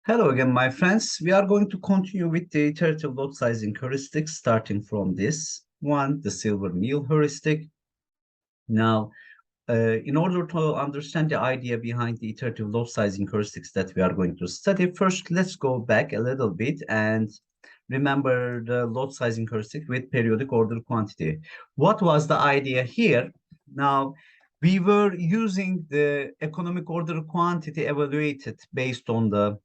Hello again, my friends. We are going to continue with the iterative load sizing heuristic, starting from this one, the silver meal heuristic. Now, in order to understand the idea behind the iterative load sizing heuristics that we are going to study, first, let's go back a little bit and remember the load sizing heuristic with periodic order quantity. What was the idea here? Now, we were using the economic order quantity evaluated based on the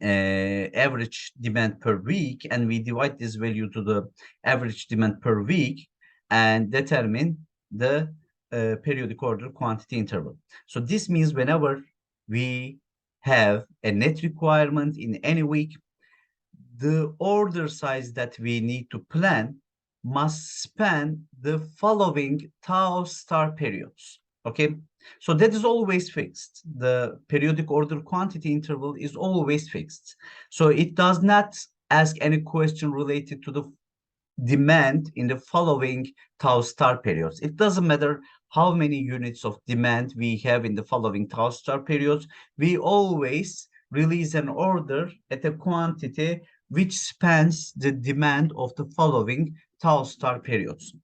average demand per week, and we divide this value to the average demand per week and determine the periodic order quantity interval. So this means whenever we have a net requirement in any week, the order size that we need to plan must span the following tau star periods. Okay, so that is always fixed. The periodic order quantity interval is always fixed. So it does not ask any question related to the demand in the following tau star periods. It doesn't matter how many units of demand we have in the following tau star periods. We always release an order at a quantity which spans the demand of the following tau star periods.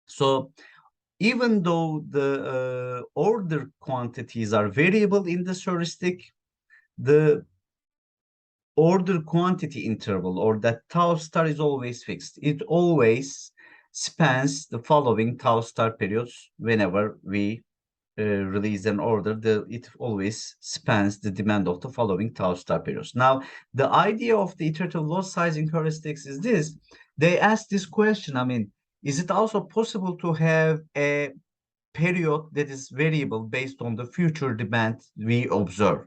So even though the order quantities are variable in the heuristic, the order quantity interval, or that tau star, is always fixed. It always spans the following tau star periods. Whenever we release an order, it always spans the demand of the following tau star periods. Now, the idea of the iterative load sizing heuristics is this. They ask this question, I mean, is it also possible to have a period that is variable based on the future demand we observe?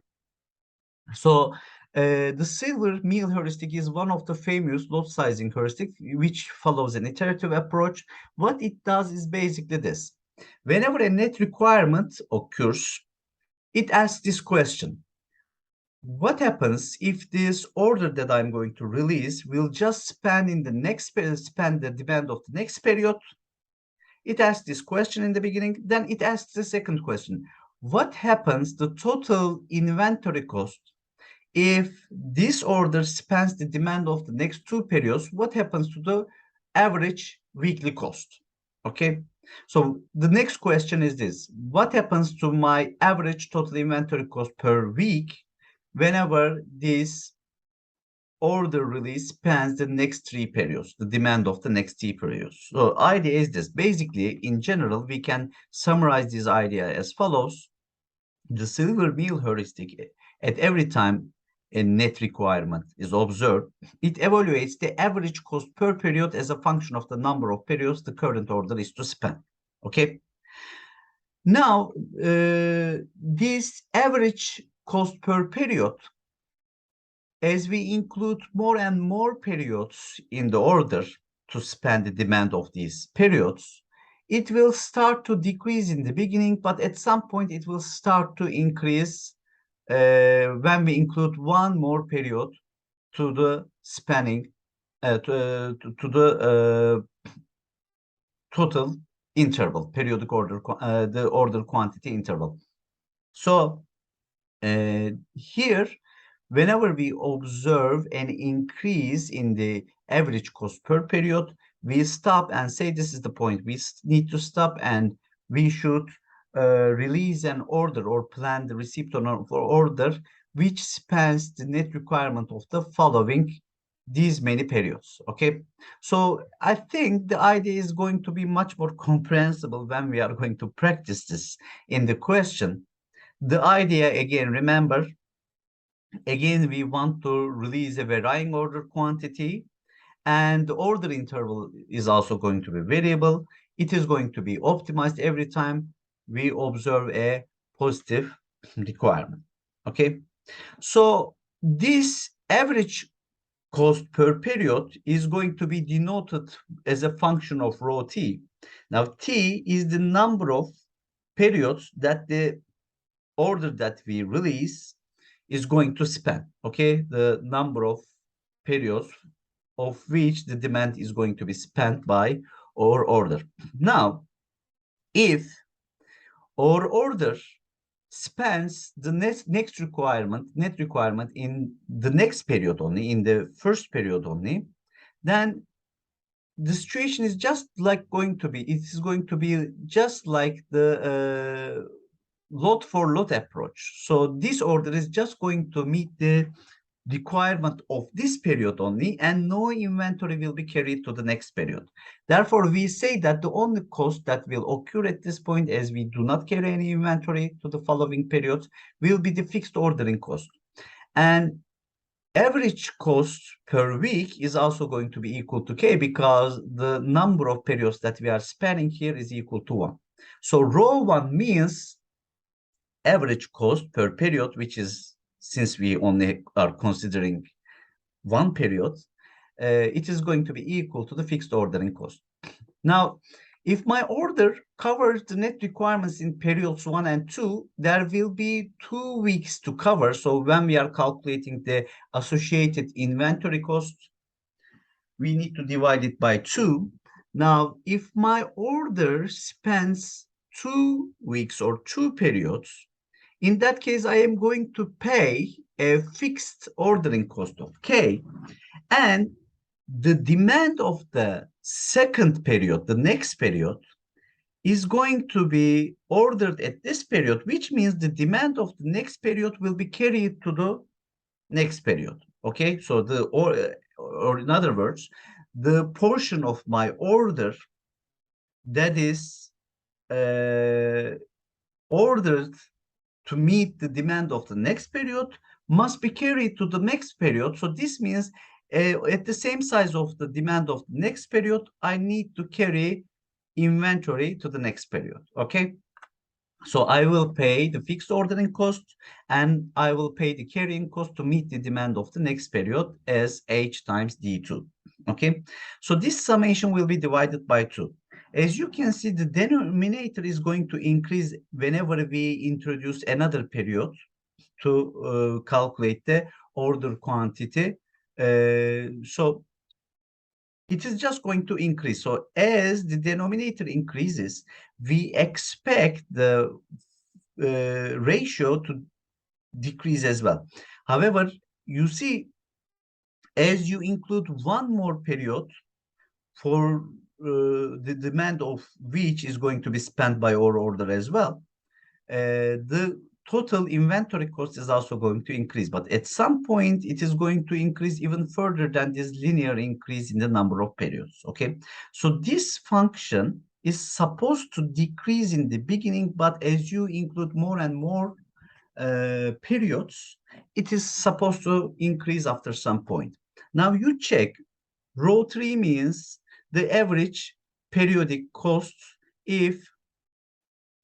So the silver meal heuristic is one of the famous load sizing heuristic, which follows an iterative approach. What it does is basically this. Whenever a net requirement occurs, it asks this question. What happens if this order that I'm going to release will just span in the next span the demand of the next period? It asks this question in the beginning, then it asks the second question. What happens the total inventory cost if this order spans the demand of the next two periods? What happens to the average weekly cost? Okay, so the next question is this. What happens to my average total inventory cost per week whenever this order release spans the next three periods, the demand of the next three periods? So idea is this. Basically, in general, we can summarize this idea as follows. The silver meal heuristic, at every time a net requirement is observed, it evaluates the average cost per period as a function of the number of periods the current order is to span. Okay. Now, this average cost per period, as we include more and more periods in the order to span the demand of these periods, it will start to decrease in the beginning, but at some point it will start to increase when we include one more period to the spanning, to the total interval, periodic order, the order quantity interval. So here, whenever we observe an increase in the average cost per period, we stop and say this is the point. We need to stop and we should release an order or plan the receipt for order which spans the net requirement of the following these many periods. Okay, so I think the idea is going to be much more comprehensible when we are going to practice this in the question. The idea, again, remember, again, we want to release a varying order quantity, and the order interval is also going to be variable. It is going to be optimized every time we observe a positive requirement. Okay, so this average cost per period is going to be denoted as a function of rho t. Now, t is the number of periods that the order that we release is going to span. Okay, the number of periods of which the demand is going to be spent by our order. Now, if our order spans the next requirement, net requirement in the next period only, in the first period only, then the situation is just like going to be, it is going to be just like the lot for lot approach. So this order is just going to meet the requirement of this period only, and no inventory will be carried to the next period. Therefore, we say that the only cost that will occur at this point, as we do not carry any inventory to the following periods, will be the fixed ordering cost. And average cost per week is also going to be equal to K, because the number of periods that we are spanning here is equal to 1. So rho 1 means average cost per period, which is, since we only are considering one period, it is going to be equal to the fixed ordering cost. Now, if my order covers the net requirements in periods 1 and 2, there will be 2 weeks to cover. So when we are calculating the associated inventory cost, we need to divide it by 2. Now, if my order spans 2 weeks or 2 periods, in that case, I am going to pay a fixed ordering cost of K, and the demand of the second period, the next period, is going to be ordered at this period, which means the demand of the next period will be carried to the next period. Okay, so or in other words, the portion of my order that is ordered to meet the demand of the next period must be carried to the next period. So this means at the same size of the demand of the next period, I need to carry inventory to the next period. Okay. So I will pay the fixed ordering cost, and I will pay the carrying cost to meet the demand of the next period as H times D2. Okay. So this summation will be divided by 2. As you can see, the denominator is going to increase whenever we introduce another period to calculate the order quantity. So it is just going to increase. So as the denominator increases, we expect the ratio to decrease as well. However, you see, as you include one more period for the demand of which is going to be spent by our order as well, the total inventory cost is also going to increase. But at some point, it is going to increase even further than this linear increase in the number of periods. Okay, so this function is supposed to decrease in the beginning, but as you include more and more periods, it is supposed to increase after some point. Now you check, rho 3 means the average periodic cost if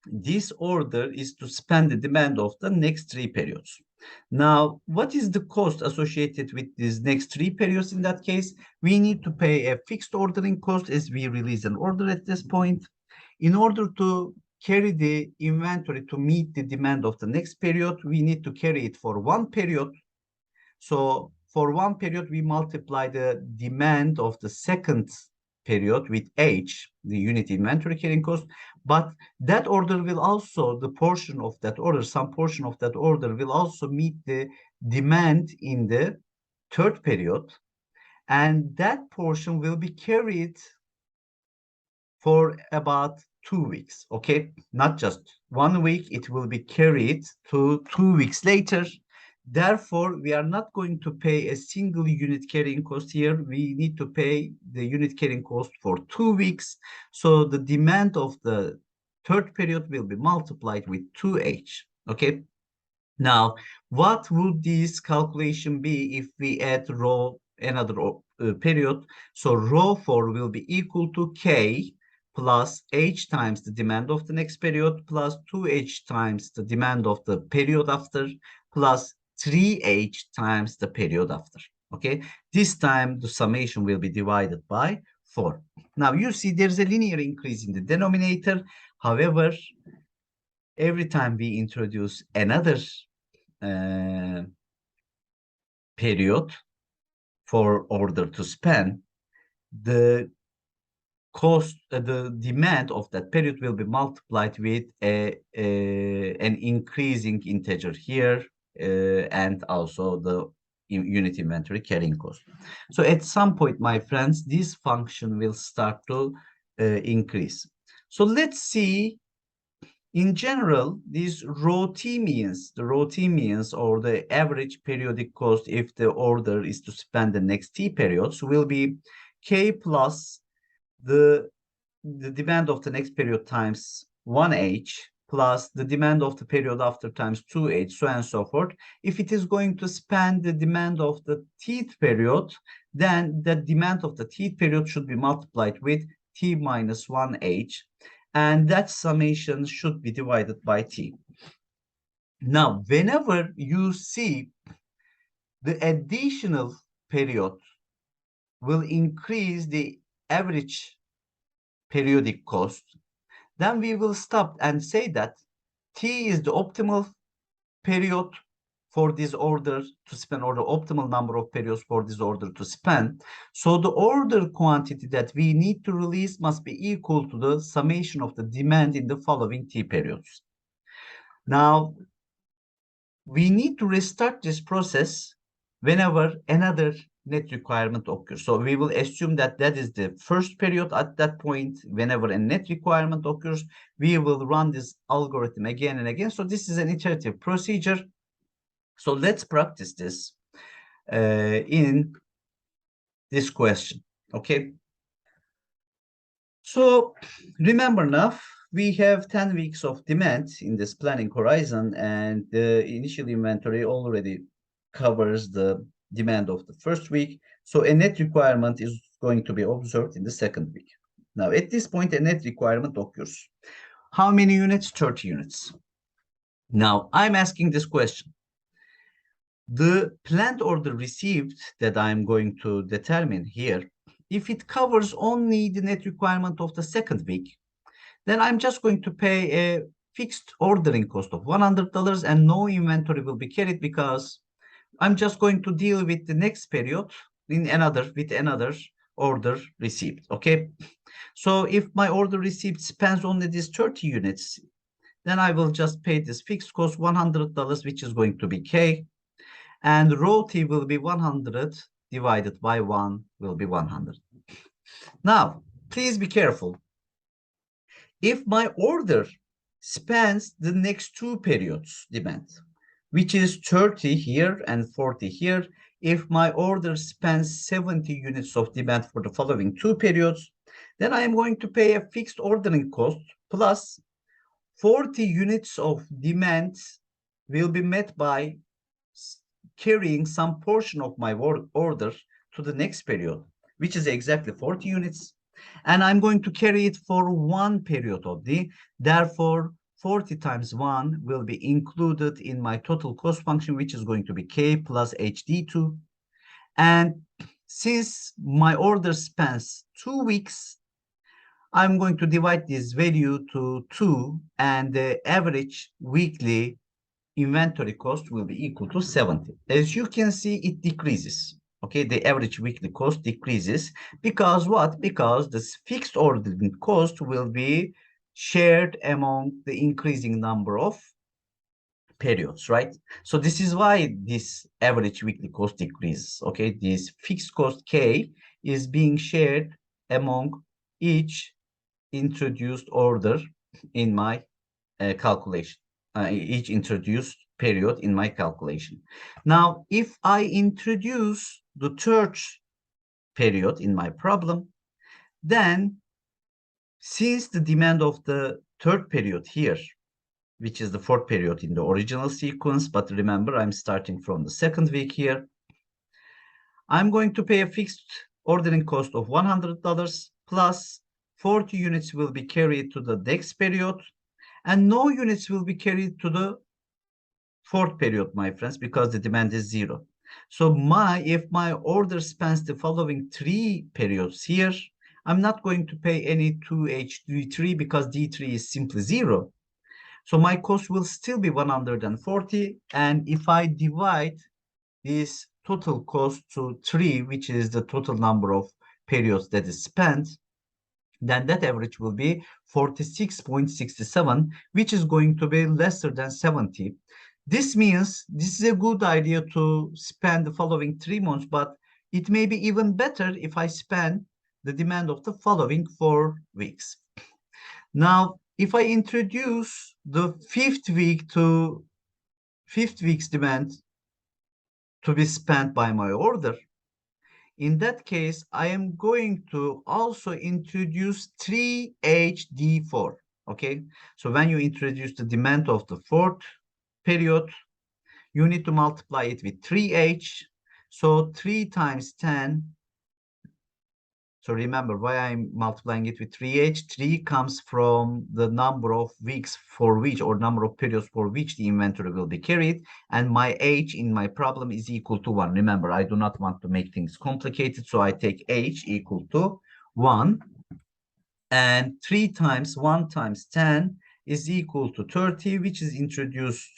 this order is to span the demand of the next 3 periods. Now, what is the cost associated with these next 3 periods? In that case, we need to pay a fixed ordering cost as we release an order at this point. In order to carry the inventory to meet the demand of the next period, we need to carry it for 1 period. So for 1 period, we multiply the demand of the second period with H, the unit inventory carrying cost. But that order will also, the portion of that order, some portion of that order will also meet the demand in the third period. And that portion will be carried for about 2 weeks. Okay, not just 1 week, it will be carried to 2 weeks later. Therefore, we are not going to pay a single unit carrying cost here. We need to pay the unit carrying cost for 2 weeks. So the demand of the third period will be multiplied with 2H. Okay. Now, what would this calculation be if we add another period? So rho 4 will be equal to K plus H times the demand of the next period plus 2H times the demand of the period after plus 3H times the period after. Okay, this time the summation will be divided by 4. Now you see there's a linear increase in the denominator. However, every time we introduce another period for order to span, the cost, the demand of that period will be multiplied with an increasing integer here, and also the unit inventory carrying cost. So at some point, my friends, this function will start to increase. So let's see. In general, these rho T means, the rho T means, or the average periodic cost if the order is to span the next T periods, will be K plus the demand of the next period times 1h plus the demand of the period after times 2h, so on and so forth. If it is going to span the demand of the Tth period, then the demand of the Tth period should be multiplied with T minus 1h, and that summation should be divided by T. Now, whenever you see the additional period will increase the average periodic cost, then we will stop and say that T is the optimal period for this order to span, or the optimal number of periods for this order to span. So the order quantity that we need to release must be equal to the summation of the demand in the following T periods. Now, we need to restart this process whenever another net requirement occurs. So we will assume that that is the first period. At that point, whenever a net requirement occurs, we will run this algorithm again and again. So this is an iterative procedure. So let's practice this in this question, okay? So remember now, we have 10 weeks of demand in this planning horizon, and the initial inventory already covers the demand of the first week. So a net requirement is going to be observed in the second week. Now, at this point, a net requirement occurs. How many units? 30 units. Now, I'm asking this question. The planned order received that I'm going to determine here, if it covers only the net requirement of the second week, then I'm just going to pay a fixed ordering cost of $100 and no inventory will be carried, because I'm just going to deal with the next period with another order received, okay? So if my order received spans only these 30 units, then I will just pay this fixed cost $100, which is going to be K. And rho T will be 100 divided by 1 will be 100. Now, please be careful. If my order spans the next two periods demand, which is 30 here and 40 here, if my order spans 70 units of demand for the following two periods, then I am going to pay a fixed ordering cost plus 40 units of demand will be met by carrying some portion of my order to the next period, which is exactly 40 units. And I'm going to carry it for one period of D. Therefore, 40 times 1 will be included in my total cost function, which is going to be K plus HD2. And since my order spans 2 weeks, I'm going to divide this value to 2, and the average weekly inventory cost will be equal to 70. As you can see, it decreases. Okay, the average weekly cost decreases because what? Because this fixed ordering cost will be shared among the increasing number of periods, right? So this is why this average weekly cost decreases. Okay, this fixed cost K is being shared among each introduced order in my calculation. Each introduced period in my calculation. Now, if I introduce the third period in my problem, then since the demand of the third period here, which is the fourth period in the original sequence, but remember, I'm starting from the second week here, I'm going to pay a fixed ordering cost of $100 plus 40 units will be carried to the next period, and no units will be carried to the fourth period, my friends, because the demand is 0. So if my order spans the following 3 periods here, I'm not going to pay any 2H3 because D3 is simply 0. So my cost will still be 140. And if I divide this total cost to 3, which is the total number of periods that is spent, then that average will be 46.67, which is going to be lesser than 70. This means this is a good idea to spend the following 3 months, but it may be even better if I spend the demand of the following 4 weeks. Now, if I introduce the fifth week's demand to be spent by my order, in that case, I am going to also introduce 3HD4. Okay, so when you introduce the demand of the fourth period, you need to multiply it with 3H. So 3 times 10. So remember why I'm multiplying it with 3H. 3 comes from the number of weeks for which, or number of periods for which the inventory will be carried. And my H in my problem is equal to 1. Remember, I do not want to make things complicated. So I take H equal to 1. And 3 times 1 times 10 is equal to 30, which is introduced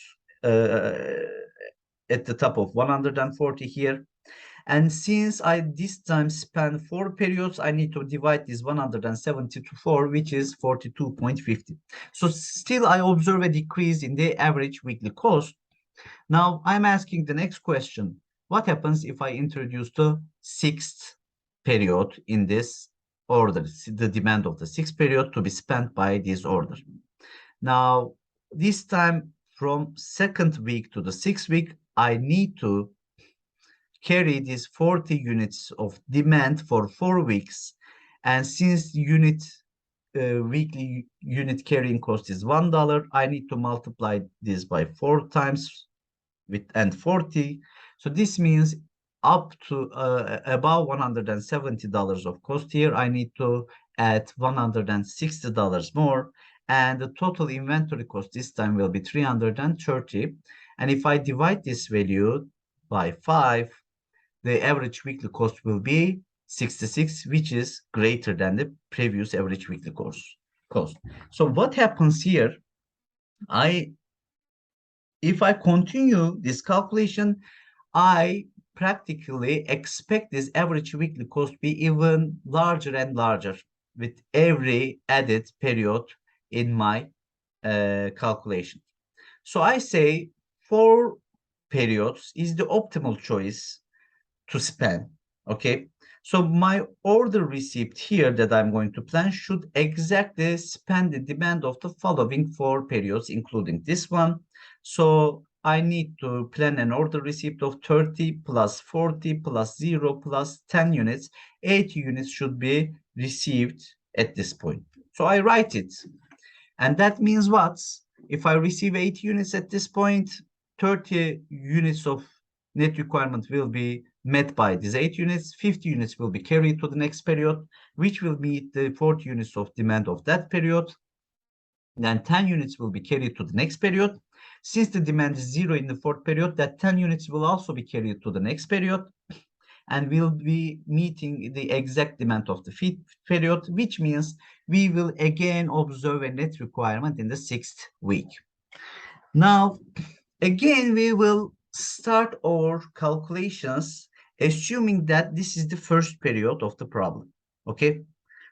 at the top of 140 here. And since I this time span 4 periods, I need to divide this 170 to 4, which is 42.50. So still I observe a decrease in the average weekly cost. Now I'm asking the next question. What happens if I introduce the 6th period in this order, the demand of the 6th period to be spent by this order? Now, this time from 2nd week to the 6th week, I need to carry these 40 units of demand for 4 weeks. And since weekly unit carrying cost is $1, I need to multiply this by 4 times and 40. So this means up to about $170 of cost here. I need to add $160 more. And the total inventory cost this time will be 330. And if I divide this value by 5, the average weekly cost will be 66, which is greater than the previous average weekly cost. So what happens here? If I continue this calculation, I practically expect this average weekly cost to be even larger and larger with every added period in my calculation. So I say 4 periods is the optimal choice to spend. Okay, so my order receipt here that I'm going to plan should exactly span the demand of the following 4 periods, including this one. So I need to plan an order receipt of 30 plus 40 plus 0 plus 10 units. 80 units should be received at this point. So I write it. And that means what? If I receive 80 units at this point, 30 units of net requirement will be met by these 8 units. 50 units will be carried to the next period, which will meet the 40 units of demand of that period. Then 10 units will be carried to the next period. Since the demand is 0 in the 4th period, that 10 units will also be carried to the next period and will be meeting the exact demand of the 5th period, which means we will again observe a net requirement in the 6th week. Now, again, we will start our calculations assuming that this is the first period of the problem. Okay,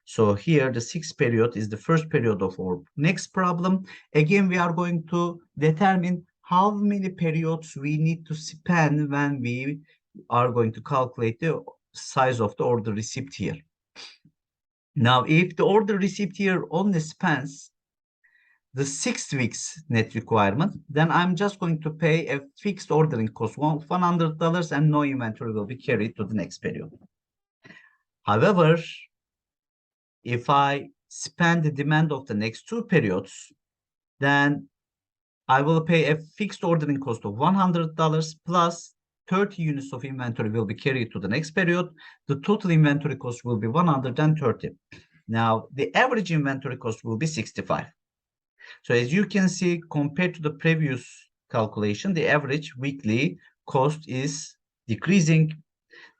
so here the 6th period is the first period of our next problem. Again, we are going to determine how many periods we need to spend when we are going to calculate the size of the order receipt here. Now, if the order receipt here only spans the 6 weeks net requirement, then I'm just going to pay a fixed ordering cost of $100 and no inventory will be carried to the next period. However, if I spend the demand of the next 2 periods, then I will pay a fixed ordering cost of $100 plus 30 units of inventory will be carried to the next period. The total inventory cost will be 130. Now, the average inventory cost will be 65. So as you can see, compared to the previous calculation, the average weekly cost is decreasing.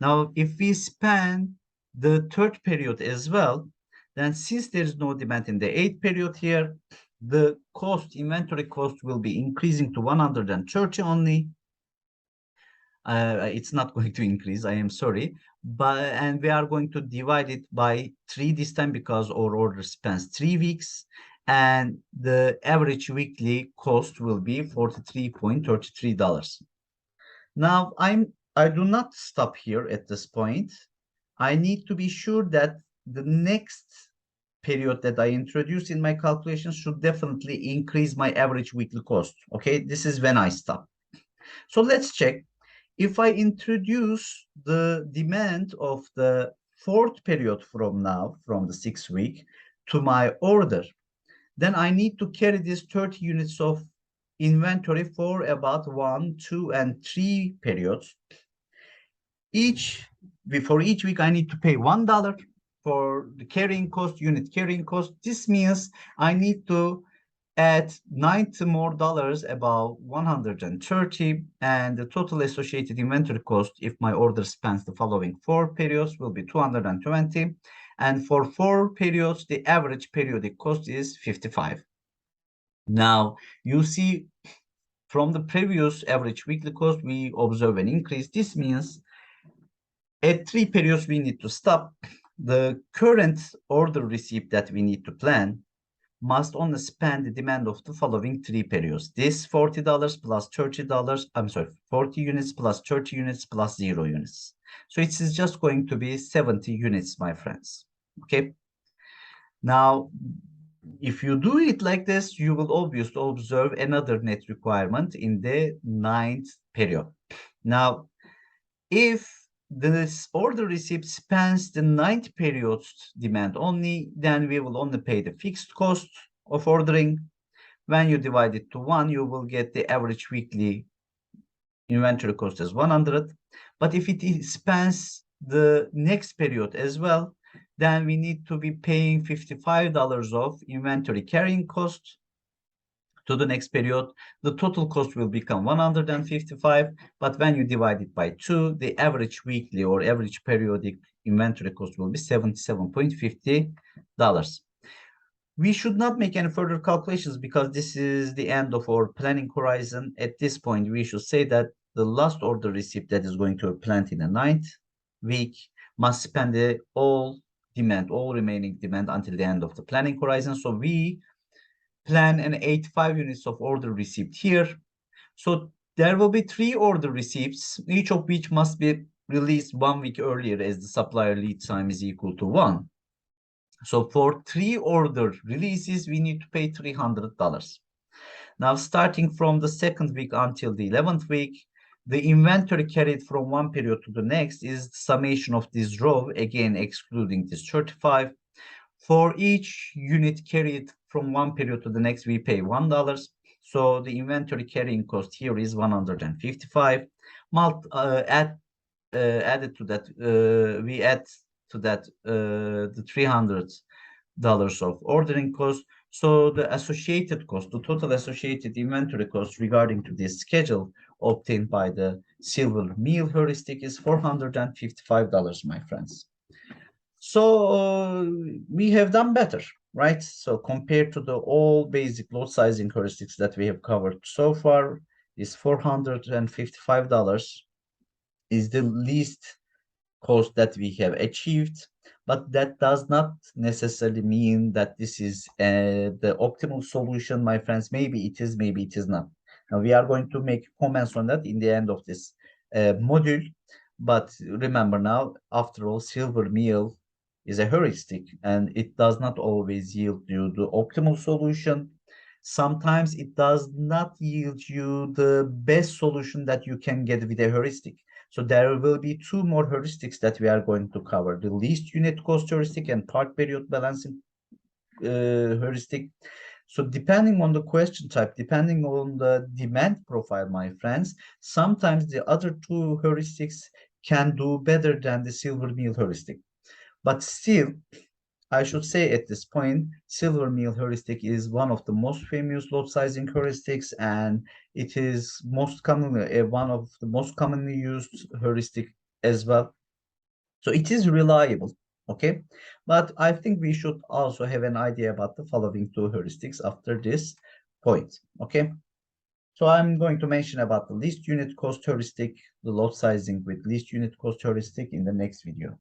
Now, if we span the 3rd period as well, then since there is no demand in the 8th period here, the inventory cost will be increasing to 130 only. It's not going to increase, I am sorry. And we are going to divide it by 3 this time because our order spans 3 weeks. And the average weekly cost will be $43.33. Now, I do not stop here at this point. I need to be sure that the next period that I introduce in my calculation should definitely increase my average weekly cost. Okay, this is when I stop. So let's check. If I introduce the demand of the fourth period from now, from the 6th week, to my order, then I need to carry this 30 units of inventory for about 1, 2, and 3 periods. For each week, I need to pay $1 for the carrying cost, unit carrying cost. This means I need to add $90 more, about 130, and the total associated inventory cost, if my order spans the following 4 periods, will be 220. And for 4 periods, the average periodic cost is 55. Now, you see, from the previous average weekly cost, we observe an increase. This means at 3 periods, we need to stop. The current order receipt that we need to plan must only span the demand of the following 3 periods. This $40 plus $30, 40 units plus 30 units plus 0 units. So it is just going to be 70 units, my friends. Okay. Now, if you do it like this, you will obviously observe another net requirement in the 9th period. Now, if this order receipt spans the 9th period's demand only, then we will only pay the fixed cost of ordering. When you divide it to 1, you will get the average weekly inventory cost as 100. But if it spans the next period as well, then we need to be paying $55 of inventory carrying cost to the next period. The total cost will become 155, but when you divide it by 2, the average weekly or average periodic inventory cost will be $77.50. We should not make any further calculations because this is the end of our planning horizon. At this point, we should say that the last order receipt that is going to be planned in the 9th week must spend all remaining demand until the end of the planning horizon. So we plan an 85 units of order received here. So there will be 3 order receipts, each of which must be released 1 week earlier as the supplier lead time is equal to 1. So for 3 order releases, we need to pay $300. Now, starting from the 2nd week until the 11th week, the inventory carried from one period to the next is the summation of this row, again excluding this 35. For each unit carried from one period to the next, we pay $1. So the inventory carrying cost here is 155. Added to that, we add to that the $300 of ordering cost. So the associated cost, the total associated inventory cost regarding to this schedule obtained by the silver meal heuristic is $455, my friends. So we have done better, right? So compared to the all basic load sizing heuristics that we have covered so far, is $455 is the least cost that we have achieved, but that does not necessarily mean that this is the optimal solution, my friends. Maybe it is, maybe it is not. Now we are going to make comments on that in the end of this module, but remember now, after all, silver meal is a heuristic and it does not always yield you the optimal solution. Sometimes it does not yield you the best solution that you can get with a heuristic. So there will be 2 more heuristics that we are going to cover, the least unit cost heuristic and part period balancing heuristic. So depending on the question type, depending on the demand profile, my friends, sometimes the other 2 heuristics can do better than the silver meal heuristic. But still, I should say at this point, silver meal heuristic is one of the most famous load sizing heuristics, and it is most commonly one of the most commonly used heuristic as well. So it is reliable, okay? But I think we should also have an idea about the following 2 heuristics after this point, okay? So I'm going to mention about the least unit cost heuristic, the load sizing with least unit cost heuristic in the next video.